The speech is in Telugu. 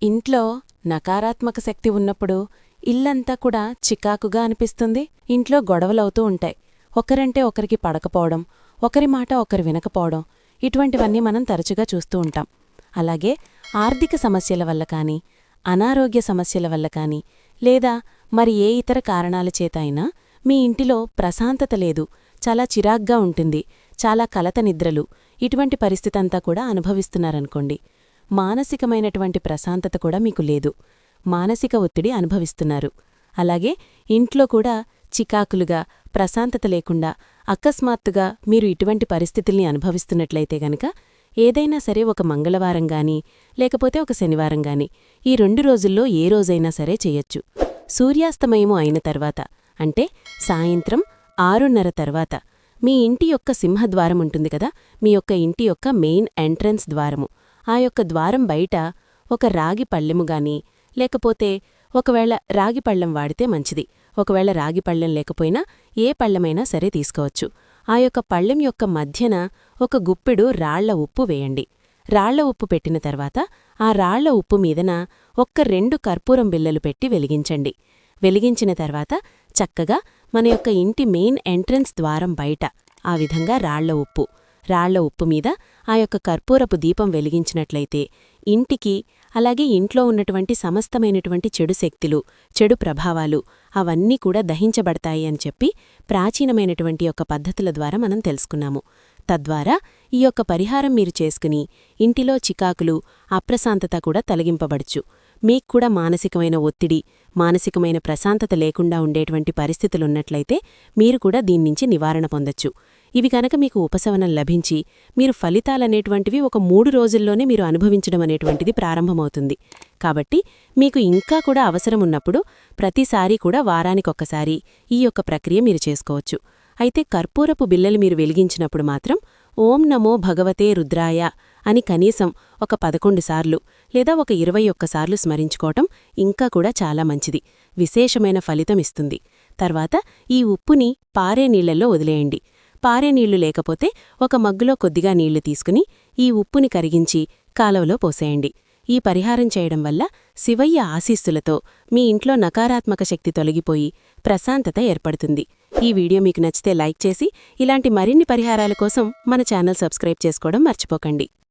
ఇంట్లో నకారాత్మక శక్తి ఉన్నప్పుడు ఇల్లంతా కూడా చికాకుగా అనిపిస్తుంది. ఇంట్లో గొడవలవుతూ ఉంటాయి. ఒకరంటే ఒకరికి పడకపోవడం, ఒకరి మాట ఒకరు వినకపోవడం, ఇటువంటివన్నీ మనం తరచుగా చూస్తూ ఉంటాం. అలాగే ఆర్థిక సమస్యల వల్ల కానీ, అనారోగ్య సమస్యల వల్ల కానీ, లేదా మరి ఏ ఇతర కారణాల చేత అయినా మీ ఇంటిలో ప్రశాంతత లేదు, చాలా చిరాగ్గా ఉంటుంది, చాలా కలత నిద్రలు, ఇటువంటి పరిస్థితంతా కూడా అనుభవిస్తున్నారనుకోండి. మానసికమైనటువంటి ప్రశాంతత కూడా మీకు లేదు, మానసిక ఒత్తిడి అనుభవిస్తున్నారు. అలాగే ఇంట్లో కూడా చికాకులుగా, ప్రశాంతత లేకుండా అకస్మాత్తుగా మీరు ఇటువంటి పరిస్థితుల్ని అనుభవిస్తున్నట్లయితే గనక ఏదైనా సరే ఒక మంగళవారం గానీ లేకపోతే ఒక శనివారం గానీ ఈ 2 రోజుల్లో ఏ రోజైనా సరే చెయ్యొచ్చు. సూర్యాస్తమయము అయిన తర్వాత, అంటే సాయంత్రం 6:30 తర్వాత మీ ఇంటి యొక్క సింహద్వారం ఉంటుంది కదా, మీ యొక్క ఇంటి యొక్క మెయిన్ ఎంట్రన్స్ ద్వారము, ఆ యొక్క ద్వారం బయట ఒక రాగి పళ్ళెముగాని, లేకపోతే ఒకవేళ రాగి పళ్ళెం వాడితే మంచిది, ఒకవేళ రాగి పళ్ళెం లేకపోయినా ఏ పళ్ళెమైనా సరే తీసుకోవచ్చు. ఆ యొక్క పళ్ళెం యొక్క మధ్యన ఒక గుప్పెడు రాళ్ల ఉప్పు వేయండి. రాళ్ల ఉప్పు పెట్టిన తర్వాత ఆ రాళ్ల ఉప్పు మీదన 2 కర్పూరం బిళ్ళలు పెట్టి వెలిగించండి. వెలిగించిన తర్వాత చక్కగా మన యొక్క ఇంటి మెయిన్ ఎంట్రన్స్ ద్వారం బయట ఆ విధంగా రాళ్ల ఉప్పు మీద ఆ యొక్క కర్పూరపు దీపం వెలిగించినట్లయితే ఇంటికి, అలాగే ఇంట్లో ఉన్నటువంటి సమస్తమైనటువంటి చెడు శక్తులు, చెడు ప్రభావాలు అవన్నీ కూడా దహించబడతాయి అని చెప్పి ప్రాచీనమైనటువంటి యొక్క పద్ధతుల ద్వారా మనం తెలుసుకున్నాము. తద్వారా ఈ యొక్క పరిహారం మీరు చేసుకుని ఇంటిలో చికాకులు, అప్రశాంతత కూడా తొలగింపబడచ్చు. మీక్కూడా మానసికమైన ఒత్తిడి, మానసికమైన ప్రశాంతత లేకుండా ఉండేటువంటి పరిస్థితులున్నట్లయితే మీరు కూడా దీన్నించి నివారణ పొందొచ్చు. ఇవి కనుక మీకు ఉపశమనం లభించి మీరు ఫలితాలనేటువంటివి ఒక 3 రోజుల్లోనే మీరు అనుభవించడం అనేటువంటిది ప్రారంభమవుతుంది. కాబట్టి మీకు ఇంకా కూడా అవసరమున్నప్పుడు ప్రతిసారీ కూడా వారానికొక్కసారి ఈ యొక్క ప్రక్రియ మీరు చేసుకోవచ్చు. అయితే కర్పూరపు బిళ్ళలు మీరు వెలిగించినప్పుడు మాత్రం ఓం నమో భగవతే రుద్రాయ అని కనీసం ఒక 11 సార్లు లేదా ఒక 21 సార్లు స్మరించుకోవటం ఇంకా కూడా చాలా మంచిది, విశేషమైన ఫలితం ఇస్తుంది. తర్వాత ఈ ఉప్పుని పారే నీళ్లలో వదిలేయండి. పారే నీళ్లు లేకపోతే ఒక మగ్గులో కొద్దిగా నీళ్లు తీసుకుని ఈ ఉప్పుని కరిగించి కాలవలో పోసేయండి. ఈ పరిహారం చేయడం వల్ల శివయ్య ఆశీస్సులతో మీ ఇంట్లో నకారాత్మక శక్తి తొలగిపోయి ప్రశాంతత ఏర్పడుతుంది. ఈ వీడియో మీకు నచ్చితే లైక్ చేసి ఇలాంటి మరిన్ని పరిహారాల కోసం మన ఛానల్ సబ్స్క్రైబ్ చేసుకోవడం మర్చిపోకండి.